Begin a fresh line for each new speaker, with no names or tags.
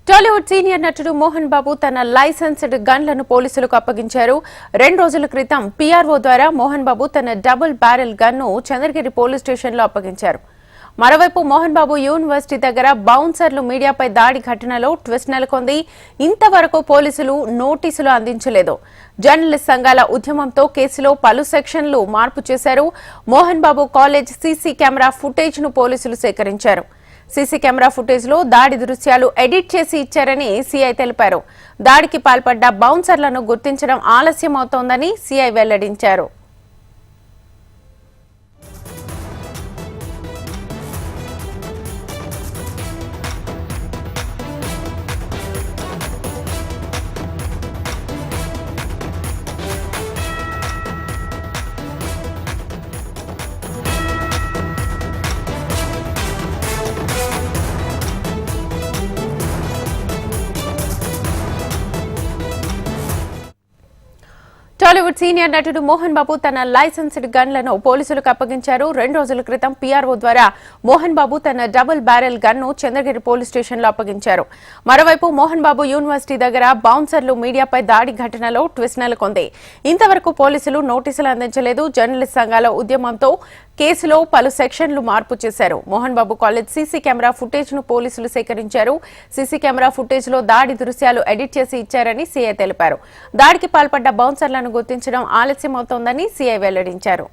Tollywood senior నటుడు మోహన్ బాబు తన licensed గన్లను పోలీసులకు అప్పగించారు. 2 రోజుల క్రితం పీఆర్ఓ ద్వారా మోహన్ బాబు తన double barrel gun Chandragiri police స్టేషన్లో అప్పగించారు. మరోవైపు మోహన్ బాబు యూనివర్సిటీ దగ్గర బౌన్సర్లు మీడియాపై దాడి ఘటనలో ట్విస్ట్ నెలకొంది. ఇంతవరకు పోలీసులు నోటీసులు అందించలేదు. జర్నలిస్ట్ సంఘాల ఉద్యమంతో కేసులో పలు సెక్షన్లు మార్పు చేశారు. Mohan Babu college CC camera footage ను పోలీసులు సేకరించారు. సీసీ కెమెరా ఫుటేజ్ లో దాడి దృశ్యాలు ఎడిట్ చేసి ఇచ్చారని సీఐ తెలిపారు. దాడికి పాల్పడ్డ బౌన్సర్లను గుర్తించడం ఆలస్యమవుతోందని సీఐ వెల్లడించారు. టాలీవుడ్ సీనియర్ నటుడు మోహన్ బాబు తన లైసెన్స్డ్ గన్లను పోలీసులకు అప్పగించారు. 2 రోజుల క్రితం పీఆర్ఓ ద్వారా మోహన్ బాబు తన double barrel gun Chandragiri police స్టేషన్లో అప్పగించారు. మరోవైపు మోహన్ బాబు యూనివర్సిటీ దగ్గర బౌన్సర్లు మీడియాపై దాడి ఘటనలో ట్విస్ట్ నెలకొంది. ఇంతవరకు పోలీసులు నోటీసులు అందించలేదు. జర్నలిస్ట్ సంఘాల ఉద్యమంతో కేసులో పలు సెక్షన్లు మార్పు చేశారు. Mohan Babu college CC camera footage ను పోలీసులు సేకరించారు. సీసీ కెమెరా ఫుటేజ్ లో దాడి దృశ్యాలు ఎడిట్ చేసి ఇచ్చారని సీఐ తెలిపారు. దాడికి పాల్పడ్డ బౌన్సర్లను గుర్తించడం ఆలస్యమవుతోందని సీఐ వెల్లడించారు.